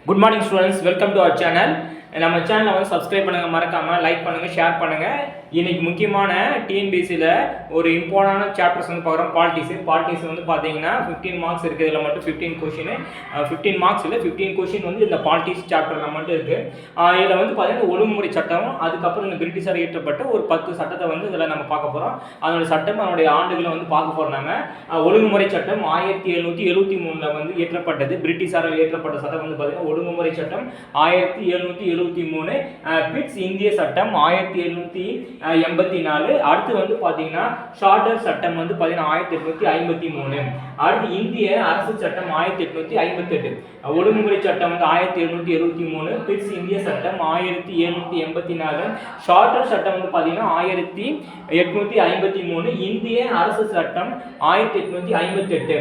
Good morning students, welcome to our channel. நம்ம சேனலை வந்து சப்ஸ்கிரைப் பண்ணுங்கள், மறக்காமல் லைக் பண்ணுங்கள், ஷேர் பண்ணுங்கள். இன்றைக்கி முக்கியமான டிஎன்பிசியில் ஒரு இம்பார்ட்டண்டான சாப்டர்ஸ் வந்து பார்க்குறோம். பாலிட்டிக்ஸ் வந்து பார்த்தீங்கன்னா 15 மார்க்ஸ் இருக்குது. இதில் மட்டும் 15 கொஷின் 15 மார்க்ஸ் இல்லை, 15 கொஷின் வந்து இந்த பாலிட்டிக்ஸ் சாப்டரில் மட்டும் இருக்குது. இதில் வந்து பார்த்தீங்கன்னா ஒழுங்குமுறை சட்டம், அதுக்கப்புறம் இந்த பிரிட்டிஷார் இயற்றப்பட்ட ஒரு 10 சட்டத்தை வந்து இதில் நம்ம பார்க்க போகிறோம். அதனுடைய சட்டம், அதனுடைய ஆண்டுகளை வந்து பார்க்க போகிறோம். நம்ம ஒழுங்குமுறை சட்டம் 1773 வந்து இயற்றப்பட்டது. பிரிட்டிஷாரால் இயற்றப்பட்ட சட்டம் வந்து பார்த்தீங்கன்னா ஒழுங்குமுறை சட்டம் 1773. பிட்ஸ் இந்திய சட்டம் 1784. அடுத்து வந்து பார்த்தீங்கன்னா ஷார்ட்டர் சட்டம் வந்து பார்த்தீங்கன்னா 1853. அடுத்து இந்திய அரசு சட்டம் 1858. ஒழுங்குமுறை சட்டம் வந்து 1773. பிட்ஸ் இந்திய சட்டம் 1784. ஷார்ட்டர் சட்டம் வந்து பார்த்தீங்கன்னா 1853. இந்திய அரசு சட்டம் 1858.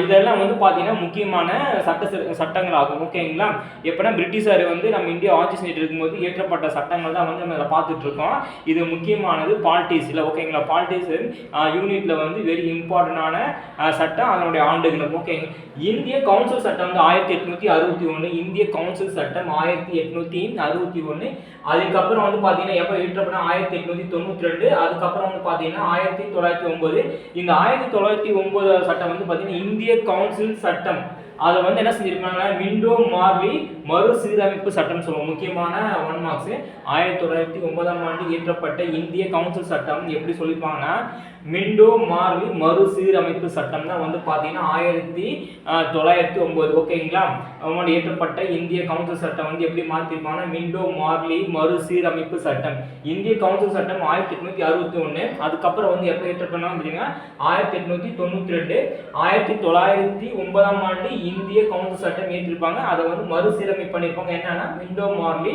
இதெல்லாம் வந்து பார்த்தீங்கன்னா முக்கியமான சட்டங்கள் ஆகும். ஓகேங்களா? எப்படின்னா பிரிட்டிஷார் வந்து நம்ம இந்தியா ஆட்சி செஞ்சுட்டு இருக்கும்போது இயற்றப்பட்ட சட்டங்கள் தான் வந்து நம்ம இதில் பார்த்துட்டு இருக்கோம். இது முக்கியமானது பாலிட்டிக்ஸில். ஓகேங்களா? பாலிட்டிக்ஸ் யூனிட்ல வந்து வெரி இம்பார்ட்டண்டான சட்டம், அதனுடைய ஆண்டுகள். ஓகேங்க. இந்திய கவுன்சில் சட்டம் வந்து 1861. இந்திய கவுன்சில் சட்டம் 1861. அதுக்கப்புறம் வந்து பார்த்தீங்கன்னா எப்போ இயற்றப்பட்ட 1892. அதுக்கப்புறம் வந்து பார்த்தீங்கன்னா 1909. இந்த 1909 சட்டம் வந்து பார்த்தீங்கன்னா இந்திய கவுன்சில் சட்டம். அதை வந்து என்ன செஞ்சிருக்காங்க, விண்டோ மார்லி மறுசீரமைப்பு சட்டம் சொல்லுவோம். முக்கியமான 1 மார்க்ஸ். 1909 இயற்றப்பட்ட இந்திய கவுன்சில் சட்டம் எப்படி சொல்லியிருப்பாங்கன்னா விண்டோ மார்லி மறுசீரமைப்பு சட்டம் தான் வந்து பார்த்தீங்கன்னா 1909. ஓகேங்களா? அவங்க இயற்றப்பட்ட இந்திய கவுன்சில் சட்டம் வந்து எப்படி மாற்றிருப்பாங்கன்னா விண்டோ மார்லி மறுசீரமைப்பு சட்டம். இந்திய கவுன்சில் சட்டம் 1861. அதுக்கப்புறம் வந்து எப்போ இயற்றப்பட்டா பார்த்தீங்கன்னா 1892. 1909 இந்திய கவுன்சில் சட்டம் ஏற்றிருப்பாங்க. அதை வந்து மறுசீரமைப்பு பண்ணியிருப்பாங்க. என்னன்னா விண்டோ மார்லி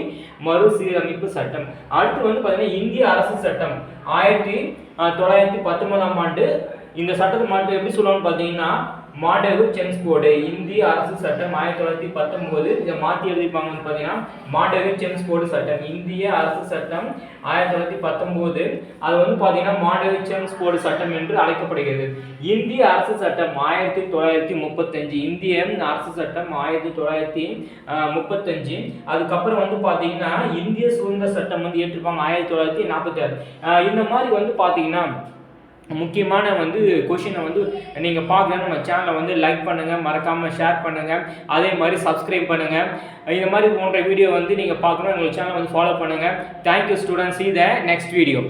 மறுசீரமைப்பு சட்டம். அடுத்து வந்து பார்த்தீங்கன்னா இந்திய அரசு சட்டம் 1919. இந்த சட்டத்தை மட்டும் எப்படி சொல்லுவாங்க பார்த்தீங்கன்னா மாடகு சென்ஸ் கோடு. இந்திய அரசு சட்டம் 1919. இதை மாற்றி எழுதிப்பாங்க வந்து பார்த்தீங்கன்னா மாடகு சென்ஸ் கோடு சட்டம். இந்திய அரசு சட்டம் 1919. அது வந்து பார்த்தீங்கன்னா மாடகு சென்ஸ் கோடு சட்டம் என்று அழைக்கப்படுகிறது. இந்திய அரசு சட்டம் 1935. இந்திய அரசு சட்டம் 1935. அதுக்கப்புறம் வந்து பார்த்தீங்கன்னா இந்திய சுதந்திர சட்டம் வந்து ஏற்றிருப்பாங்க 1946. இந்த மாதிரி வந்து பார்த்தீங்கன்னா முக்கியமான வந்து கொஷினை வந்து நீங்கள் பார்க்கலாம். நம்ம சேனலை வந்து லைக் பண்ணுங்கள், மறக்காமல் ஷேர் பண்ணுங்கள், அதே மாதிரி சப்ஸ்கிரைப் பண்ணுங்கள். இந்த மாதிரி போன்ற வீடியோ வந்து நீங்கள் பார்க்கணும், எங்கள் சேனலை வந்து ஃபாலோ பண்ணுங்கள். Thank you students. See the next video.